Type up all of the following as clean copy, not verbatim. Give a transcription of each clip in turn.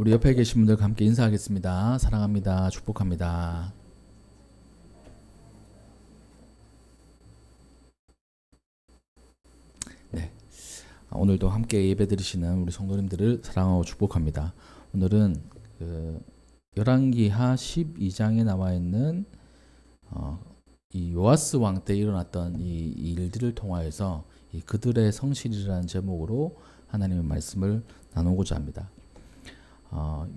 우리 옆에 계신 분들과 함께 인사하겠습니다. 사랑합니다. 축복합니다. 네, 오늘도 함께 예배 드리시는 우리 성도님들을 사랑하고 축복합니다. 오늘은 열왕기하 12장에 나와 있는 이 요아스 왕 때 일어났던 이 일들을 통하여서 이 그들의 성실이라는 제목으로 하나님의 말씀을 나누고자 합니다.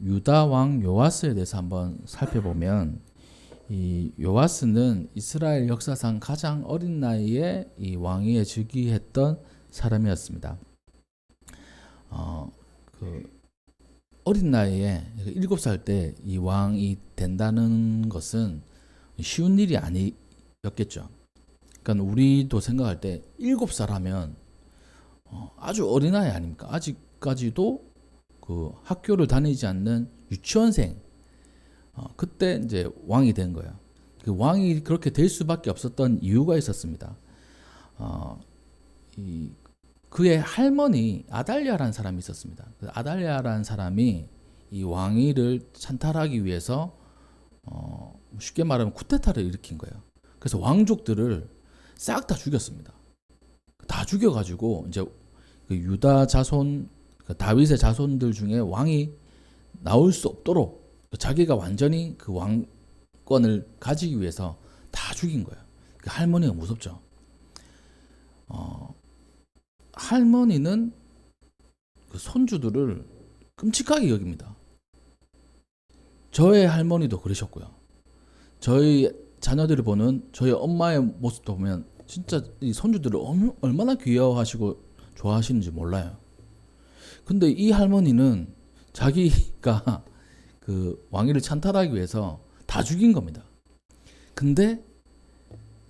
유다 왕 요아스에 대해서 한번 살펴보면 이 요아스는 이스라엘 역사상 가장 어린 나이에 이 왕위에 즉위했던 사람이었습니다. 어린 나이에 7살 때 이 왕이 된다는 것은 쉬운 일이 아니었겠죠. 그러니까 우리도 생각할 때 7살 하면 아주 어린아이 아닙니까? 아직까지도 그 학교를 다니지 않는 유치원생, 그때 이제 왕이 된 거예요. 그 왕이 그렇게 될 수밖에 없었던 이유가 있었습니다. 그의 할머니 아달랴라는 사람이 있었습니다. 그 아달랴라는 사람이 이 왕위를 찬탈하기 위해서 쉽게 말하면 쿠데타를 일으킨 거예요. 그래서 왕족들을 싹 다 죽였습니다. 다 죽여가지고 이제 그 유다 자손, 그 다윗의 자손들 중에 왕이 나올 수 없도록 자기가 완전히 그 왕권을 가지기 위해서 다 죽인 거예요. 그 할머니가 무섭죠. 할머니는 그 손주들을 끔찍하게 여깁니다. 저의 할머니도 그러셨고요. 저희 자녀들이 보는 저희 엄마의 모습도 보면 진짜 이 손주들을 얼마나 귀여워하시고 좋아하시는지 몰라요. 근데 이 할머니는 자기가 그 왕위를 찬탈하기 위해서 다 죽인 겁니다. 근데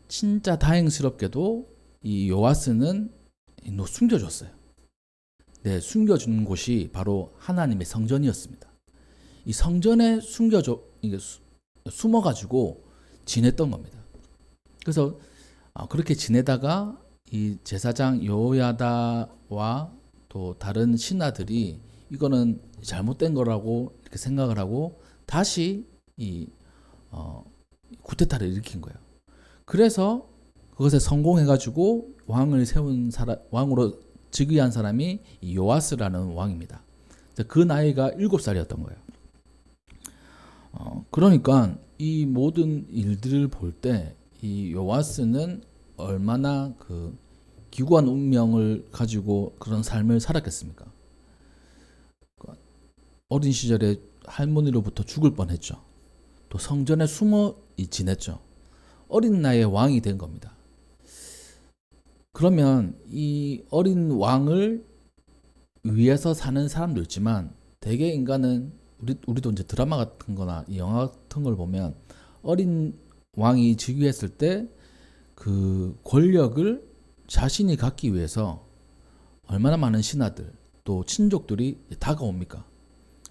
진짜 다행스럽게도 이 요아스는 숨겨줬어요. 네, 숨겨준 곳이 바로 하나님의 성전이었습니다. 이 성전에 숨어가지고 지냈던 겁니다. 그래서 그렇게 지내다가 이 제사장 여호야다와 또 다른 신하들이 이거는 잘못된 거라고 이렇게 생각을 하고 다시 이 쿠데타를 일으킨 거예요. 그래서 그것에 성공해가지고 왕으로 즉위한 사람이 이 요아스라는 왕입니다. 그 나이가 7살이었던 거예요. 그러니까 이 모든 일들을 볼 때 이 요아스는 얼마나 그 기구한 운명을 가지고 그런 삶을 살았겠습니까? 어린 시절에 할머니로부터 죽을 뻔했죠. 또 성전에 숨어 지냈죠. 어린 나이에 왕이 된 겁니다. 그러면 이 어린 왕을 위해서 사는 사람도 있지만 대개 인간은 우리도 이제 드라마 같은 거나 영화 같은 걸 보면 어린 왕이 즉위했을 때 그 권력을 자신이 갖기 위해서 얼마나 많은 신하들 또 친족들이 다가옵니까?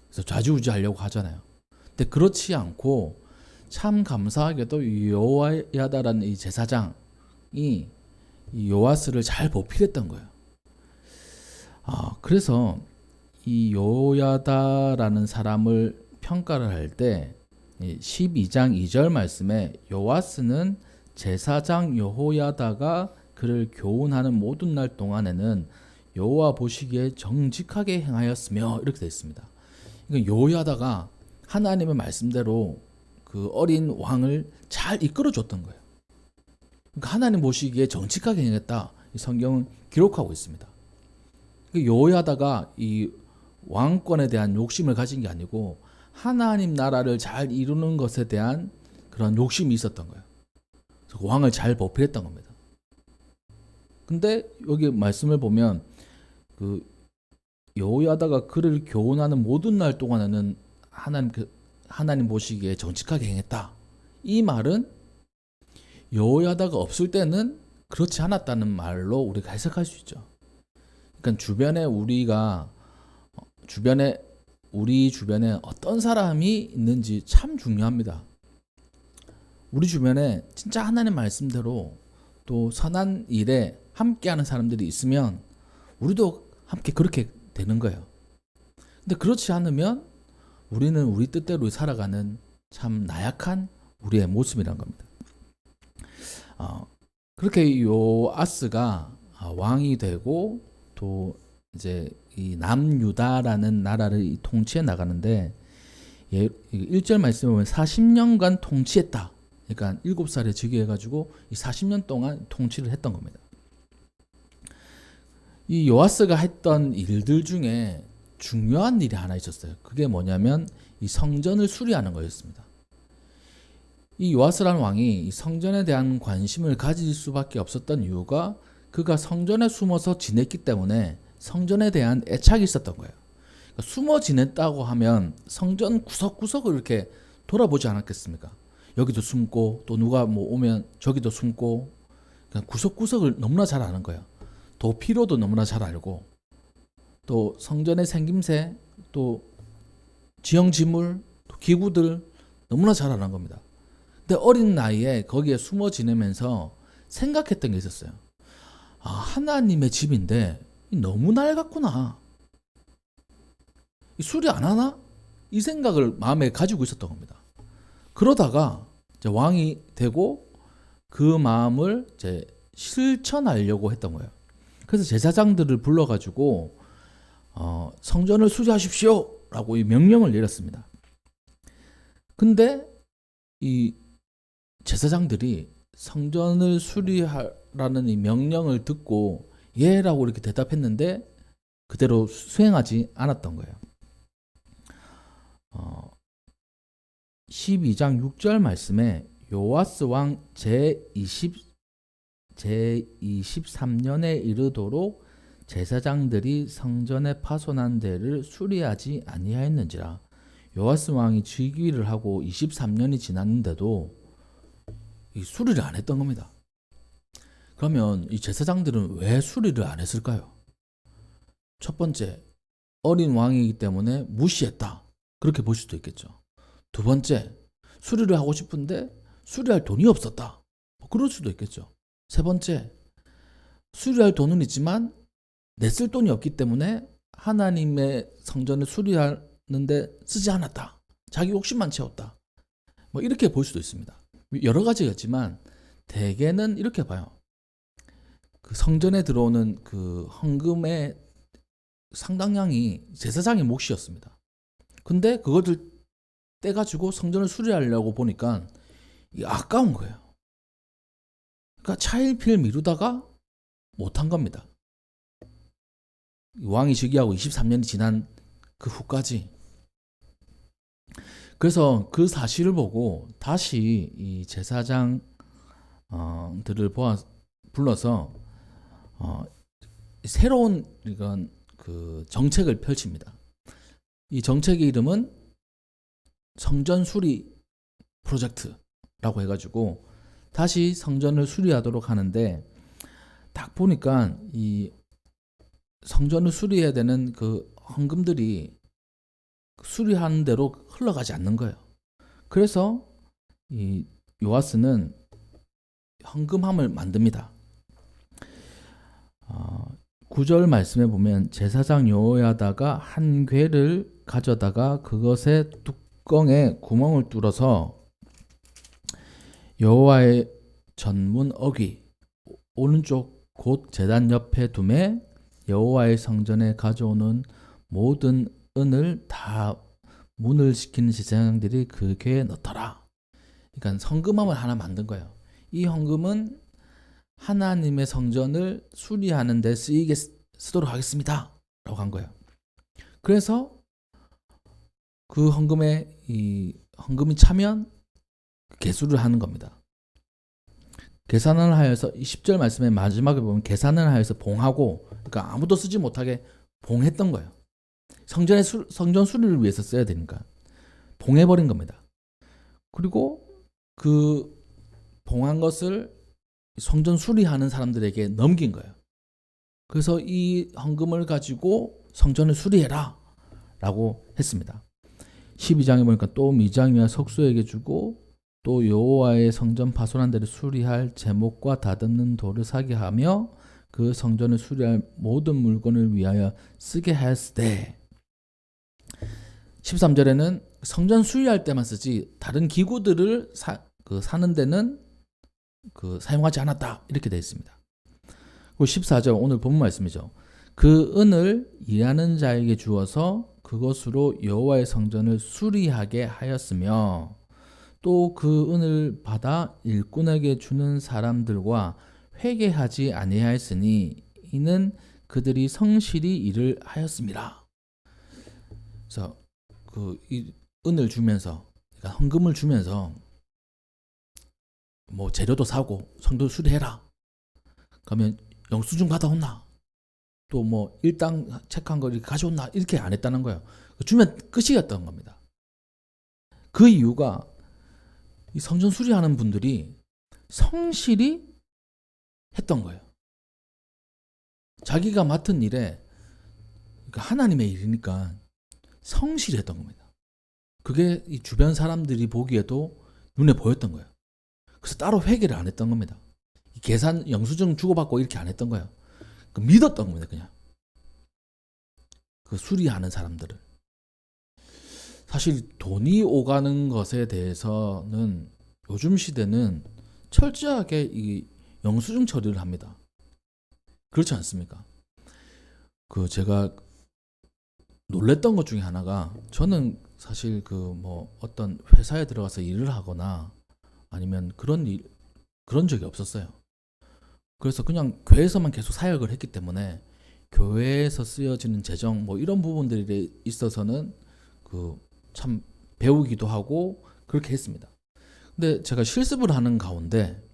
그래서 좌지우지하려고 하잖아요. 근데 그렇지 않고 참 감사하게도 여호야다라는 이 제사장이 이 요아스를 잘 보필했던 거예요. 그래서 이 여호야다라는 사람을 평가를 할 때 12장 2절 말씀에 요아스는 제사장 여호야다가 그를 교훈하는 모든 날 동안에는 여호와 보시기에 정직하게 행하였으며 이렇게 되어 있습니다. 그러니까 여호야다가 하나님의 말씀대로 그 어린 왕을 잘 이끌어줬던 거예요. 그러니까 하나님 보시기에 정직하게 행했다. 이 성경은 기록하고 있습니다. 여호야다가 이 왕권에 대한 욕심을 가진 게 아니고 하나님 나라를 잘 이루는 것에 대한 그런 욕심이 있었던 거예요. 그래서 왕을 잘 보필했던 겁니다. 근데 여기 말씀을 보면 그 여호야다가 그를 교훈하는 모든 날 동안에는 하나님 보시기에 정직하게 행했다. 이 말은 여호야다가 없을 때는 그렇지 않았다는 말로 우리가 해석할 수 있죠. 그러니까 우리 주변에 어떤 사람이 있는지 참 중요합니다. 우리 주변에 진짜 하나님 말씀대로 또 선한 일에 함께하는 사람들이 있으면 우리도 함께 그렇게 되는 거예요. 근데 그렇지 않으면 우리는 우리 뜻대로 살아가는 참 나약한 우리의 모습이란 겁니다. 그렇게 요아스가 왕이 되고 또 이제 이 남유다라는 나라를 통치해 나가는데 1절 말씀에 보면 40년간 통치했다. 그러니까 7살에 즉위해가지고 이 40년 동안 통치를 했던 겁니다. 이 요아스가 했던 일들 중에 중요한 일이 하나 있었어요. 그게 뭐냐면 이 성전을 수리하는 거였습니다. 이 요아스라는 왕이 이 성전에 대한 관심을 가질 수밖에 없었던 이유가 그가 성전에 숨어서 지냈기 때문에 성전에 대한 애착이 있었던 거예요. 그러니까 숨어 지냈다고 하면 성전 구석구석을 이렇게 돌아보지 않았겠습니까? 여기도 숨고 또 누가 뭐 오면 저기도 숨고 구석구석을 너무나 잘 아는 거예요. 도피로도 너무나 잘 알고 또 성전의 생김새 또 지형지물 또 기구들 너무나 잘 아는 겁니다. 근데 어린 나이에 거기에 숨어 지내면서 생각했던 게 있었어요. 하나님의 집인데 너무 낡았구나. 수리 안 하나? 이 생각을 마음에 가지고 있었던 겁니다. 그러다가 이제 왕이 되고 그 마음을 이제 실천하려고 했던 거예요. 그래서 제사장들을 불러가지고 성전을 수리하십시오 라고 이 명령을 내렸습니다. 근데 이 제사장들이 성전을 수리하라는 이 명령을 듣고 예라고 이렇게 대답했는데 그대로 수행하지 않았던 거예요. 12장 6절 말씀에 요아스 왕 제23년에 이르도록 제사장들이 성전에 파손한 데를 수리하지 아니하였는지라. 요아스 왕이 즉위를 하고 23년이 지났는데도 이 수리를 안 했던 겁니다. 그러면 이 제사장들은 왜 수리를 안 했을까요? 첫 번째, 어린 왕이기 때문에 무시했다. 그렇게 볼 수도 있겠죠. 두 번째, 수리를 하고 싶은데 수리할 돈이 없었다. 그럴 수도 있겠죠. 세 번째, 수리할 돈은 있지만 냈을 돈이 없기 때문에 하나님의 성전을 수리하는데 쓰지 않았다. 자기 욕심만 채웠다. 이렇게 볼 수도 있습니다. 여러 가지가 있지만 대개는 이렇게 봐요. 그 성전에 들어오는 그 헌금의 상당량이 제사장의 몫이었습니다. 근데 그것을 떼가지고 성전을 수리하려고 보니까 아까운 거예요. 그러니까 차일피일 미루다가 못한 겁니다. 왕이 즉위하고 23년이 지난 그 후까지. 그래서 그 사실을 보고 다시 이 제사장들을 불러서 새로운 이건 그 정책을 펼칩니다. 이 정책의 이름은 성전 수리 프로젝트라고 해가지고 다시 성전을 수리하도록 하는데 딱 보니까 이 성전을 수리해야 되는 그 헌금들이 수리하는 대로 흘러가지 않는 거예요. 그래서 이 요아스는 헌금함을 만듭니다. 9절 말씀에 보면 제사장 여호야다가 한 궤를 가져다가 그것의 뚜껑에 구멍을 뚫어서 여호와의 전문 어귀 오른쪽 곧 제단 옆에 두매 여호와의 성전에 가져오는 모든 은을 다 문을 지키는 제사장들이 그 궤에 넣더라. 그러니까 헌금함을 하나 만든 거예요. 이 헌금은 하나님의 성전을 수리하는 데 쓰도록 하겠습니다 라고 한 거예요. 그래서 그 헌금에 이 헌금이 차면 계수를 하는 겁니다. 계산을 하여서 10절 말씀의 마지막에 보면 계산을 하여서 봉하고, 그러니까 아무도 쓰지 못하게 봉했던 거예요. 성전 수리를 위해서 써야 되니까 봉해버린 겁니다. 그리고 그 봉한 것을 성전 수리하는 사람들에게 넘긴 거예요. 그래서 이 헌금을 가지고 성전을 수리해라 라고 했습니다. 12장에 보니까 또 미장이와 석수에게 주고 또 여호와의 성전 파손한 데를 수리할 제목과 다듬는 돌을 사게 하며 그 성전을 수리할 모든 물건을 위하여 쓰게 하였으되. 13절에는 성전 수리할 때만 쓰지 다른 기구들을 사는 데는 사용하지 않았다. 이렇게 되어 있습니다. 그리고 14절 오늘 본문 말씀이죠. 그 은을 일하는 자에게 주어서 그것으로 여호와의 성전을 수리하게 하였으며 또 그 은을 받아 일꾼에게 주는 사람들과 회개하지 아니하였으니 이는 그들이 성실히 일을 하였습니다. 그래서 이 은을 주면서, 그러니까 헌금을 주면서 뭐 재료도 사고 성도 수리해라. 그러면 영수증 받아온나? 또 뭐 일당 체크한 거 이렇게 가져온나? 이렇게 안 했다는 거예요. 주면 끝이었던 겁니다. 그 이유가 이 성전 수리하는 분들이 성실히 했던 거예요. 자기가 맡은 일에, 그러니까 하나님의 일이니까 성실히 했던 겁니다. 그게 이 주변 사람들이 보기에도 눈에 보였던 거예요. 그래서 따로 회개를 안 했던 겁니다. 계산 영수증 주고받고 이렇게 안 했던 거예요. 믿었던 겁니다. 그냥 그 수리하는 사람들을. 사실 돈이 오가는 것에 대해서는 요즘 시대는 철저하게 이 영수증 처리를 합니다. 그렇지 않습니까? 제가 놀랬던 것 중에 하나가, 저는 사실 뭐 어떤 회사에 들어가서 일을 하거나 아니면 그런 적이 없었어요. 그래서 그냥 교회에서만 계속 사역을 했기 때문에 교회에서 쓰여지는 재정 뭐 이런 부분들에 있어서는 참 배우기도 하고 그렇게 했습니다. 근데 제가 실습을 하는 가운데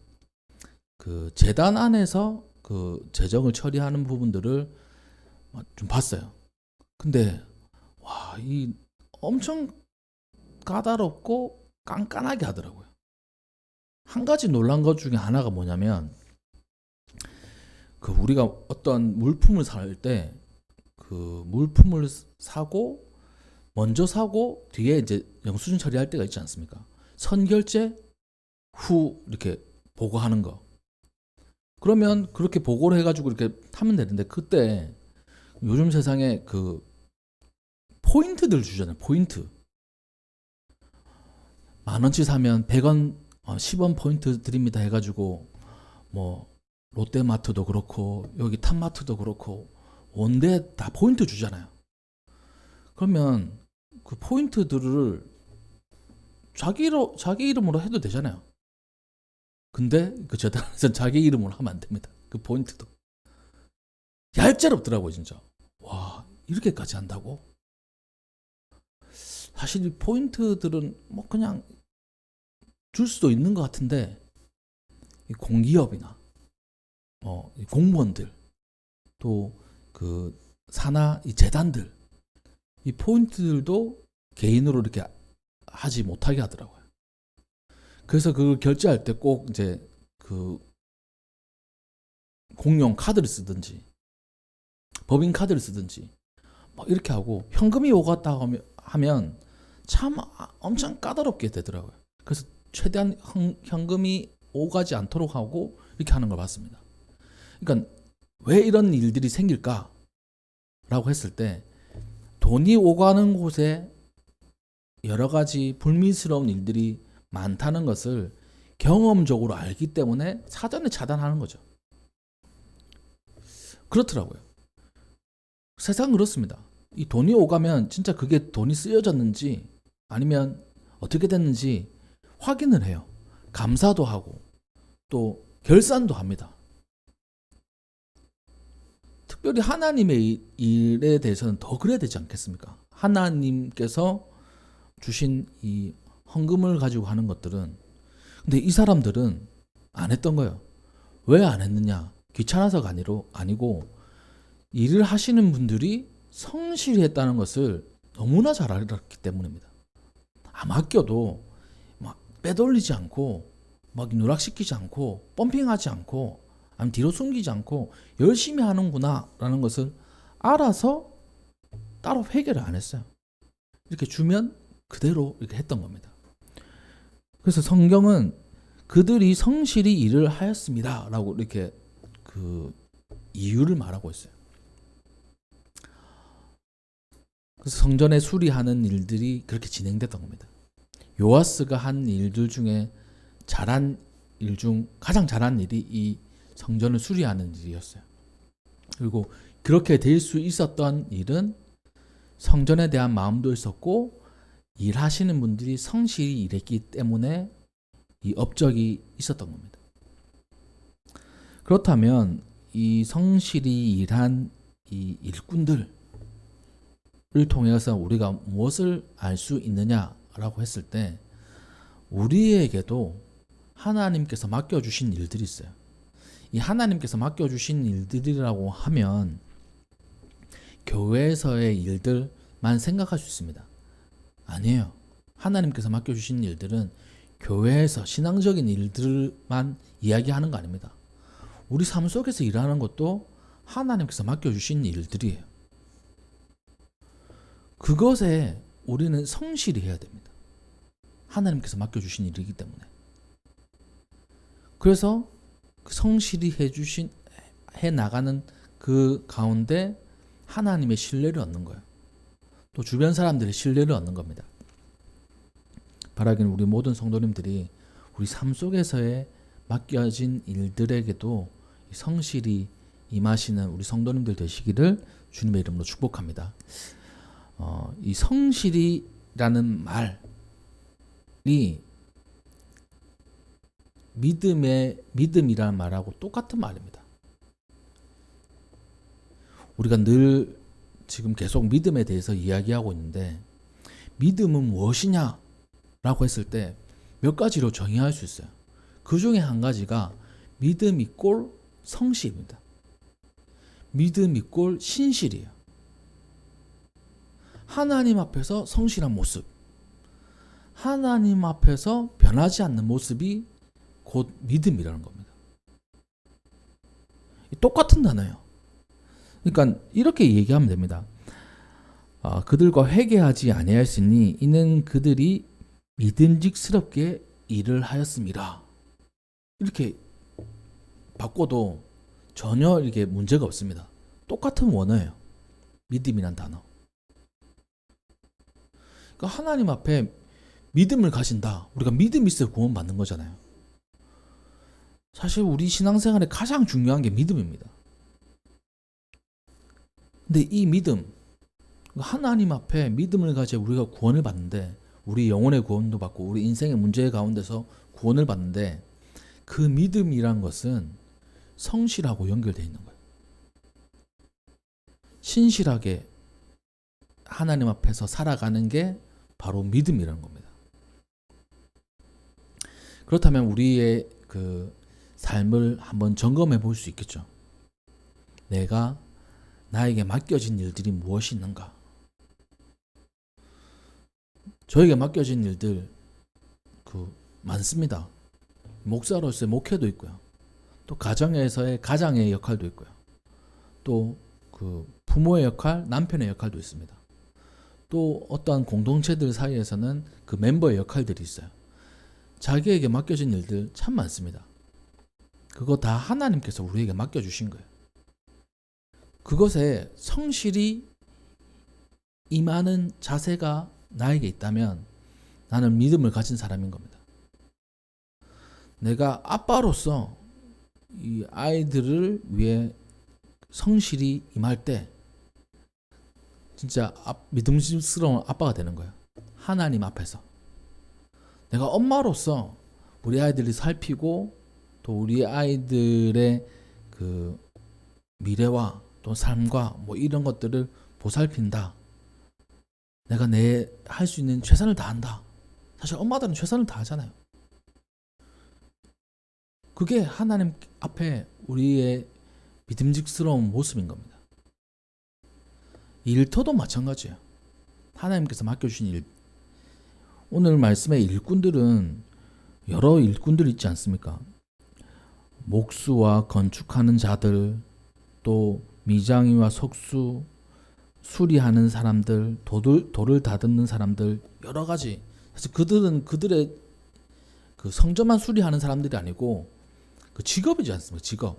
재단 안에서 재정을 처리하는 부분들을 좀 봤어요. 근데 이 엄청 까다롭고 깐깐하게 하더라고요. 한 가지 놀란 것 중에 하나가 뭐냐면, 우리가 어떤 물품을 살 때 물품을 먼저 사고 뒤에 이제 영수증 처리할 때가 있지 않습니까? 선결제 후 이렇게 보고하는 거. 그러면 그렇게 보고를 해가지고 이렇게 하면 되는데, 그때 요즘 세상에 포인트들 주잖아요. 포인트. 10,000원치 사면 100원, 10원 포인트 드립니다 해가지고 뭐 롯데마트도 그렇고 여기 탑마트도 그렇고 온데 다 포인트 주잖아요. 그러면 그 포인트들을 자기 이름으로 해도 되잖아요. 근데 재단에서 자기 이름으로 하면 안 됩니다. 그 포인트도 얄짤없더라고요, 진짜. 와, 이렇게까지 한다고? 사실 이 포인트들은 뭐 그냥 줄 수도 있는 것 같은데, 이 공기업이나 이 공무원들, 또 산하 이 재단들, 이 포인트들도 개인으로 이렇게 하지 못하게 하더라고요. 그래서 그걸 결제할 때 꼭 이제 공용 카드를 쓰든지 법인 카드를 쓰든지 막 이렇게 하고, 현금이 오갔다 하면 참 엄청 까다롭게 되더라고요. 그래서 최대한 현금이 오가지 않도록 하고 이렇게 하는 걸 봤습니다. 그러니까 왜 이런 일들이 생길까라고 했을 때, 돈이 오가는 곳에 여러 가지 불미스러운 일들이 많다는 것을 경험적으로 알기 때문에 사전에 차단하는 거죠. 그렇더라고요. 세상은 그렇습니다. 이 돈이 오가면 진짜 그게 돈이 쓰여졌는지 아니면 어떻게 됐는지 확인을 해요. 감사도 하고 또 결산도 합니다. 특별히 하나님의 일에 대해서는 더 그래야 되지 않겠습니까? 하나님께서 주신 이 헌금을 가지고 하는 것들은. 근데 이 사람들은 안 했던 거예요. 왜 안 했느냐? 귀찮아서가 아니고 일을 하시는 분들이 성실히 했다는 것을 너무나 잘 알았기 때문입니다. 맡겨도 막 빼돌리지 않고 막 누락시키지 않고 펌핑하지 않고 아니면 뒤로 숨기지 않고 열심히 하는구나 라는 것을 알아서 따로 회개를 안 했어요. 이렇게 주면 그대로 이렇게 했던 겁니다. 그래서 성경은 그들이 성실히 일을 하였습니다 라고 이렇게 이유를 말하고 있어요. 그래서 성전에 수리하는 일들이 그렇게 진행됐던 겁니다. 요아스가 한 일들 중에 잘한 일 중 가장 잘한 일이 이 성전을 수리하는 일이었어요. 그리고 그렇게 될 수 있었던 일은 성전에 대한 마음도 있었고 일하시는 분들이 성실히 일했기 때문에 이 업적이 있었던 겁니다. 그렇다면 이 성실히 일한 이 일꾼들을 통해서 우리가 무엇을 알 수 있느냐라고 했을 때 우리에게도 하나님께서 맡겨주신 일들이 있어요. 이 하나님께서 맡겨주신 일들이라고 하면 교회에서의 일들만 생각할 수 있습니다. 아니에요. 하나님께서 맡겨주신 일들은 교회에서 신앙적인 일들만 이야기하는 거 아닙니다. 우리 삶 속에서 일하는 것도 하나님께서 맡겨주신 일들이에요. 그것에 우리는 성실히 해야 됩니다. 하나님께서 맡겨주신 일이기 때문에. 그래서 성실히 해 나가는 그 가운데 하나님의 신뢰를 얻는 거예요. 또 주변 사람들의 신뢰를 얻는 겁니다. 바라기는 우리 모든 성도님들이 우리 삶 속에서의 맡겨진 일들에게도 성실히 임하시는 우리 성도님들 되시기를 주님의 이름으로 축복합니다. 이 성실이라는 말이 믿음이라는 말하고 똑같은 말입니다. 우리가 늘 지금 계속 믿음에 대해서 이야기하고 있는데 믿음은 무엇이냐 라고 했을 때 몇 가지로 정의할 수 있어요. 그 중에 한 가지가 믿음 이꼴 성실입니다. 믿음 이꼴 신실이에요. 하나님 앞에서 성실한 모습, 하나님 앞에서 변하지 않는 모습이 곧 믿음이라는 겁니다. 똑같은 단어예요. 그러니까 이렇게 얘기하면 됩니다. 그들과 회개하지 아니하였으니 이는 그들이 믿음직스럽게 일을 하였습니다. 이렇게 바꿔도 전혀 이게 문제가 없습니다. 똑같은 원어예요. 믿음이란 단어. 그러니까 하나님 앞에 믿음을 가진다. 우리가 믿음이 있어야 구원받는 거잖아요. 사실 우리 신앙생활에 가장 중요한 게 믿음입니다. 근데 이 믿음, 하나님 앞에 믿음을 가지고 우리가 구원을 받는데 우리 영혼의 구원도 받고 우리 인생의 문제 가운데서 구원을 받는데 그 믿음이란 것은 성실하고 연결되어 있는 거예요. 신실하게 하나님 앞에서 살아가는 게 바로 믿음이라는 겁니다. 그렇다면 우리의 그 삶을 한번 점검해 볼 수 있겠죠. 나에게 맡겨진 일들이 무엇이 있는가? 저에게 맡겨진 일들 많습니다. 목사로서의 목회도 있고요. 또 가정에서의 가장의 역할도 있고요. 또 부모의 역할, 남편의 역할도 있습니다. 또 어떠한 공동체들 사이에서는 그 멤버의 역할들이 있어요. 자기에게 맡겨진 일들 참 많습니다. 그거 다 하나님께서 우리에게 맡겨주신 거예요. 그것에 성실히 임하는 자세가 나에게 있다면 나는 믿음을 가진 사람인 겁니다. 내가 아빠로서 이 아이들을 위해 성실히 임할 때 진짜 믿음직스러운 아빠가 되는 거예요. 하나님 앞에서. 내가 엄마로서 우리 아이들을 살피고 또 우리 아이들의 그 미래와 또 삶과 이런 것들을 보살핀다. 내가 할 수 있는 최선을 다한다. 사실 엄마들은 최선을 다하잖아요. 그게 하나님 앞에 우리의 믿음직스러운 모습인 겁니다. 일터도 마찬가지예요. 하나님께서 맡겨주신 일. 오늘 말씀의 일꾼들은 여러 일꾼들이 있지 않습니까? 목수와 건축하는 자들, 또 미장이와 석수, 수리하는 사람들, 돌을 다듬는 사람들, 여러 가지. 사실 그들은 그들의 그 성전만 수리하는 사람들이 아니고 그 직업이지 않습니까?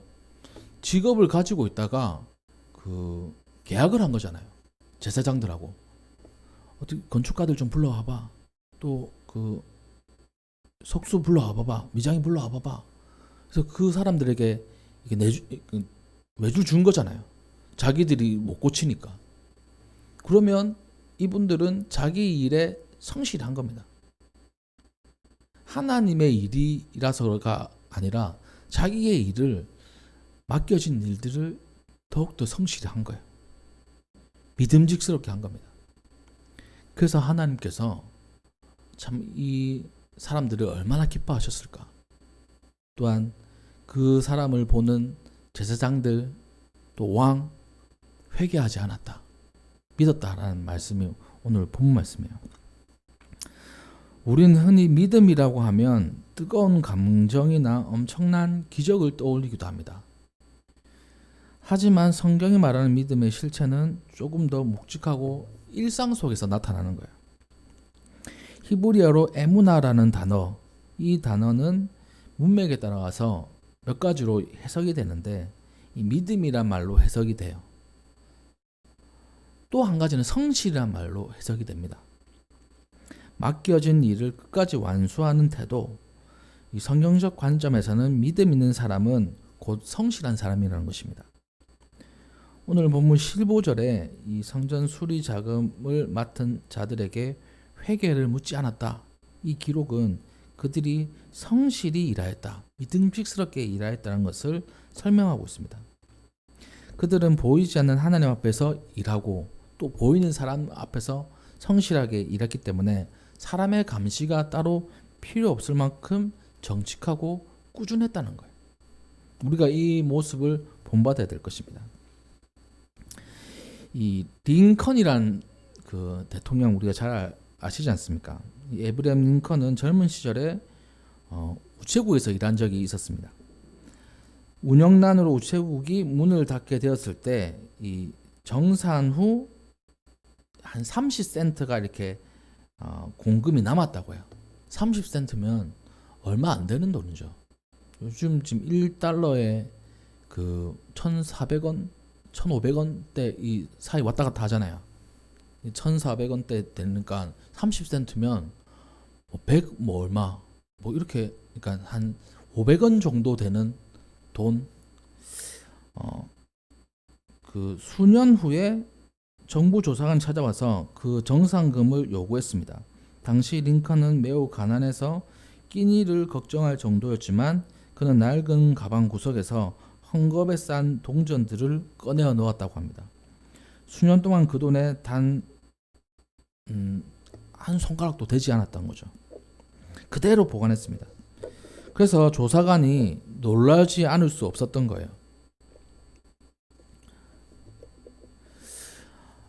직업을 가지고 있다가 그 계약을 한 거잖아요. 제사장들하고. 어떻게 건축가들 좀 불러와봐. 또 그 석수 불러와봐봐. 미장이 불러와봐봐. 그래서 그 사람들에게 이게 외주 준 거잖아요. 자기들이 못 고치니까. 그러면 이분들은 자기 일에 성실한 겁니다. 하나님의 일이라서가 아니라 자기의 일을 맡겨진 일들을 더욱더 성실한 거예요. 믿음직스럽게 한 겁니다. 그래서 하나님께서 참 이 사람들을 얼마나 기뻐하셨을까. 또한 그 사람을 보는 제사장들 또 왕 회개하지 않았다. 믿었다라는 말씀이 오늘 본 말씀이에요. 우리는 흔히 믿음이라고 하면 뜨거운 감정이나 엄청난 기적을 떠올리기도 합니다. 하지만 성경이 말하는 믿음의 실체는 조금 더 묵직하고 일상 속에서 나타나는 거예요. 히브리어로 에무나라는 단어, 이 단어는 문맥에 따라서 몇 가지로 해석이 되는데 이 믿음이란 말로 해석이 돼요. 또 한 가지는 성실이란 말로 해석이 됩니다. 맡겨진 일을 끝까지 완수하는 태도, 이 성경적 관점에서는 믿음 있는 사람은 곧 성실한 사람이라는 것입니다. 오늘 본문 15절에 이 성전 수리 자금을 맡은 자들에게 회개를 묻지 않았다. 이 기록은 그들이 성실히 일하였다. 믿음직스럽게 일하였다는 것을 설명하고 있습니다. 그들은 보이지 않는 하나님 앞에서 일하고 또 보이는 사람 앞에서 성실하게 일했기 때문에 사람의 감시가 따로 필요 없을 만큼 정직하고 꾸준했다는 거예요. 우리가 이 모습을 본받아야 될 것입니다. 이 링컨이란 그 대통령 우리가 잘 아시지 않습니까? 이 에브리엄 링컨은 젊은 시절에 우체국에서 일한 적이 있었습니다. 운영난으로 우체국이 문을 닫게 되었을 때 이 정산 후 한 30센트가 이렇게 공금이 남았다고 해요. 30센트면 얼마 안 되는 돈이죠. 요즘 지금 1달러에 그 1,400원, 1,500원대 이 사이 왔다 갔다 하잖아요. 1,400원대 되니까 30센트면 100 뭐 얼마 뭐 이렇게 그러니까 한 500원 정도 되는 돈. 그 수년 후에 정부 조사관 찾아와서 그 정산금을 요구했습니다. 당시 링컨은 매우 가난해서 끼니를 걱정할 정도였지만 그는 낡은 가방 구석에서 헝겊에 싼 동전들을 꺼내어 놓았다고 합니다. 수년 동안 그 돈에 단 한 손가락도 되지 않았던 거죠. 그대로 보관했습니다. 그래서 조사관이 놀라지 않을 수 없었던 거예요.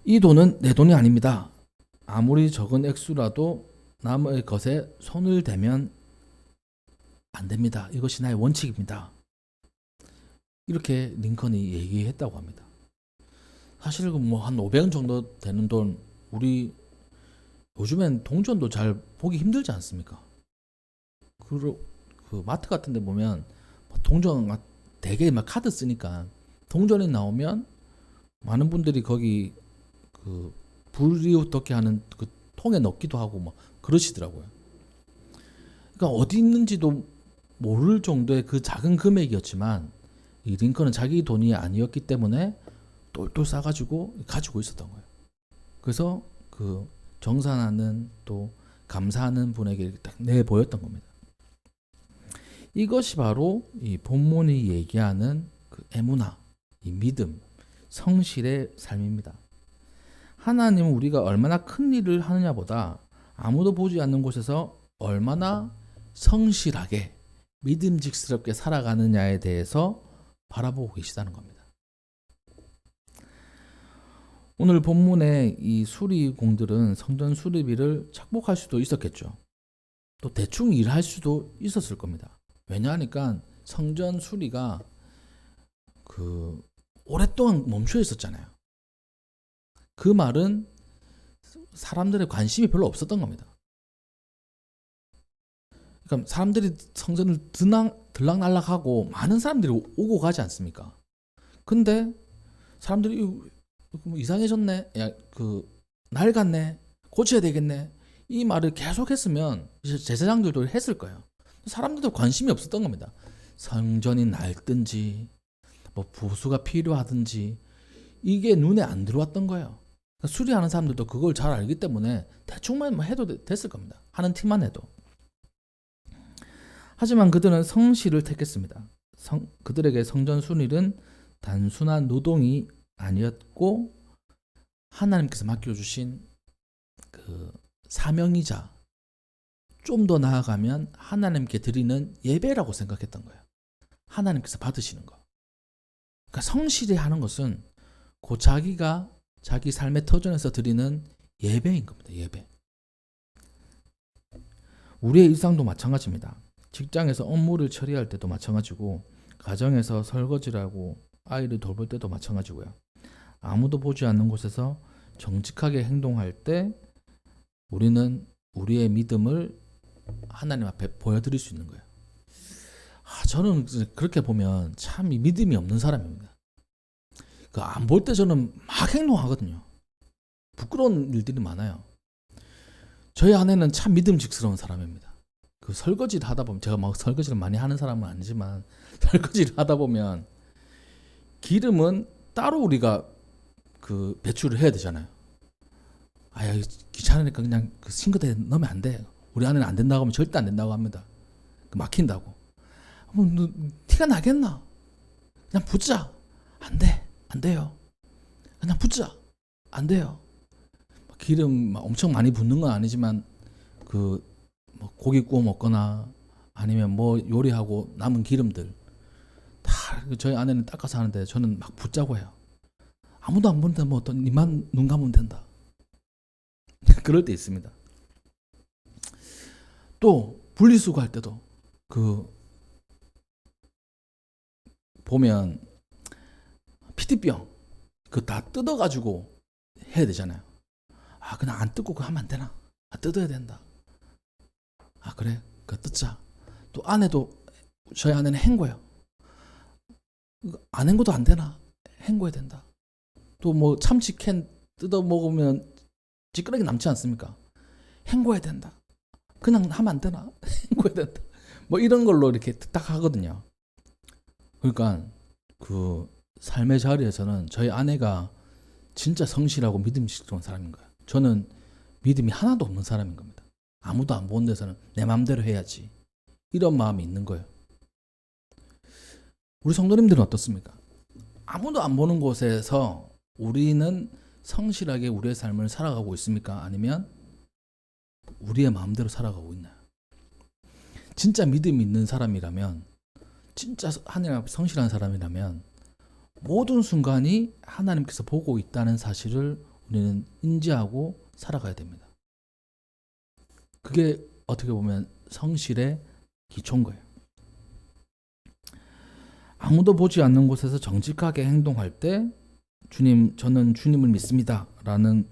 이 돈은 내 돈이 아닙니다. 아무리 적은 액수라도 남의 것에 손을 대면 안 됩니다. 이것이 나의 원칙입니다. 이렇게 링컨이 얘기했다고 합니다. 사실 뭐 한 500원 정도 되는 돈, 우리 요즘엔 동전도 잘 보기 힘들지 않습니까? 그 마트 같은 데 보면 동전 되게 막 카드 쓰니까 동전이 나오면 많은 분들이 거기 그 불이웃떻게 하는 그 통에 넣기도 하고 막 그러시더라고요. 그러니까 어디 있는지도 모를 정도의 그 작은 금액이었지만 이 링컨은 자기 돈이 아니었기 때문에 똘똘 싸가지고 가지고 있었던 거예요. 그래서 그 정산하는 또 감사하는 분에게 딱 내보였던 겁니다. 이것이 바로 이 본문이 얘기하는 그 에무나, 이 믿음, 성실의 삶입니다. 하나님은 우리가 얼마나 큰 일을 하느냐보다 아무도 보지 않는 곳에서 얼마나 성실하게 믿음직스럽게 살아가느냐에 대해서 바라보고 계시다는 겁니다. 오늘 본문의 이 수리공들은 성전 수리비를 착복할 수도 있었겠죠. 또 대충 일할 수도 있었을 겁니다. 왜냐하니까 성전 수리가 그 오랫동안 멈춰 있었잖아요. 그 말은 사람들의 관심이 별로 없었던 겁니다. 그러니까 사람들이 성전을 들락날락하고 많은 사람들이 오고 가지 않습니까? 근데 사람들이 뭐 이상해졌네, 야, 그 낡았네, 고쳐야 되겠네. 이 말을 계속 했으면 제사장들도 했을 거예요. 사람들도 관심이 없었던 겁니다. 성전이 낡든지 뭐 보수가 필요하든지 이게 눈에 안 들어왔던 거예요. 수리하는 사람들도 그걸 잘 알기 때문에 대충만 해도 됐을 겁니다. 하는 티만 해도. 하지만 그들은 성실을 택했습니다. 그들에게 성전 수리는 단순한 노동이 아니었고 하나님께서 맡겨주신 그 사명이자 좀 더 나아가면 하나님께 드리는 예배라고 생각했던 거예요. 하나님께서 받으시는 거. 그러니까 성실히 하는 것은 그 자기가 자기 삶의 터전에서 드리는 예배인 겁니다. 예배. 우리의 일상도 마찬가지입니다. 직장에서 업무를 처리할 때도 마찬가지고 가정에서 설거지를 하고 아이를 돌볼 때도 마찬가지고요. 아무도 보지 않는 곳에서 정직하게 행동할 때 우리는 우리의 믿음을 하나님 앞에 보여드릴 수 있는 거예요. 저는 그렇게 보면 참 믿음이 없는 사람입니다. 안 볼 때 저는 막 행동하거든요. 부끄러운 일들이 많아요. 저희 아내는 참 믿음직스러운 사람입니다. 그 설거지를 하다 보면, 제가 막 설거지를 많이 하는 사람은 아니지만 설거지를 하다 보면 기름은 따로 우리가 그 배출을 해야 되잖아요. 귀찮으니까 그냥 그 싱크대에 넣으면 안 돼. 우리 아내는 안 된다고 하면 절대 안 된다고 합니다. 막힌다고. 티가 나겠나? 그냥 붓자. 안 돼. 안 돼요. 그냥 붓자. 안 돼요. 기름 엄청 많이 붓는 건 아니지만 뭐 고기 구워 먹거나 아니면 뭐 요리하고 남은 기름들 다 저희 아내는 닦아서 하는데 저는 막 붓자고 해요. 아무도 안 보는데 뭐 어떤 니만 눈 감으면 된다. 그럴 때 있습니다. 또 분리수거 할 때도 보면 PT병 다 뜯어가지고 해야 되잖아요. 그냥 안 뜯고 그거 하면 안 되나? 뜯어야 된다. 그래? 그거 뜯자. 또 안에도 저희 아내는 헹궈요. 안 헹궈도 안 되나? 헹궈야 된다. 또 뭐 참치캔 뜯어 먹으면 찌끄러기 남지 않습니까? 헹궈야 된다. 그냥 하면 안 되나? 헹궈야 된다. 뭐 이런 걸로 이렇게 딱 하거든요. 그러니까 그 삶의 자리에서는 저희 아내가 진짜 성실하고 믿음직스러운 사람인 거예요. 저는 믿음이 하나도 없는 사람인 겁니다. 아무도 안 보는 데서는 내 마음대로 해야지. 이런 마음이 있는 거예요. 우리 성도님들은 어떻습니까? 아무도 안 보는 곳에서 우리는 성실하게 우리의 삶을 살아가고 있습니까? 아니면 우리의 마음대로 살아가고 있나요? 진짜 믿음이 있는 사람이라면, 진짜 하나님 앞에 성실한 사람이라면 모든 순간이 하나님께서 보고 있다는 사실을 우리는 인지하고 살아가야 됩니다. 그게 어떻게 보면 성실의 기초인 거예요. 아무도 보지 않는 곳에서 정직하게 행동할 때 주님, 저는 주님을 믿습니다 라는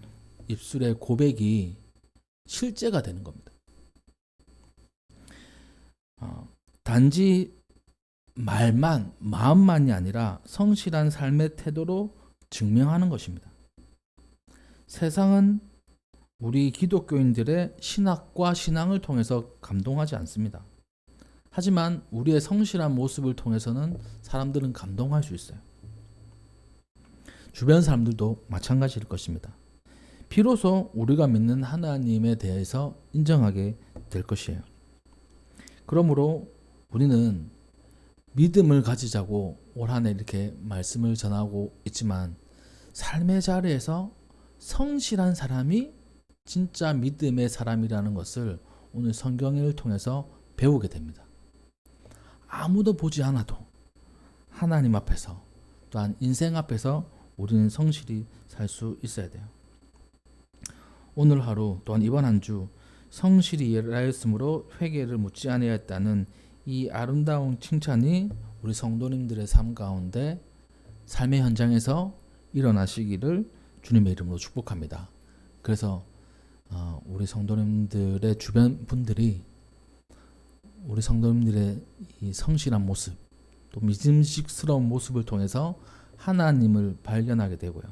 입술의 고백이 실제가 되는 겁니다. 단지 말만, 마음만이 아니라 성실한 삶의 태도로 증명하는 것입니다. 세상은 우리 기독교인들의 신학과 신앙을 통해서 감동하지 않습니다. 하지만 우리의 성실한 모습을 통해서는 사람들은 감동할 수 있어요. 주변 사람들도 마찬가지일 것입니다. 비로소 우리가 믿는 하나님에 대해서 인정하게 될 것이에요. 그러므로 우리는 믿음을 가지자고 올 한 해 이렇게 말씀을 전하고 있지만 삶의 자리에서 성실한 사람이 진짜 믿음의 사람이라는 것을 오늘 성경을 통해서 배우게 됩니다. 아무도 보지 않아도 하나님 앞에서 또한 인생 앞에서 우리는 성실히 살 수 있어야 돼요. 오늘 하루 또한 이번 한 주 성실히 일하였으므로 회개를 묻지 아니하였다는 이 아름다운 칭찬이 우리 성도님들의 삶 가운데 삶의 현장에서 일어나시기를 주님의 이름으로 축복합니다. 그래서 우리 성도님들의 주변 분들이 우리 성도님들의 이 성실한 모습 또 믿음직스러운 모습을 통해서 하나님을 발견하게 되고요.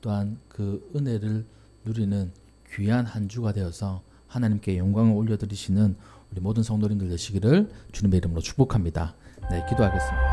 또한 그 은혜를 누리는 귀한 한 주가 되어서 하나님께 영광을 올려드리시는 우리 모든 성도님들 되시기를 주님의 이름으로 축복합니다. 네, 기도하겠습니다.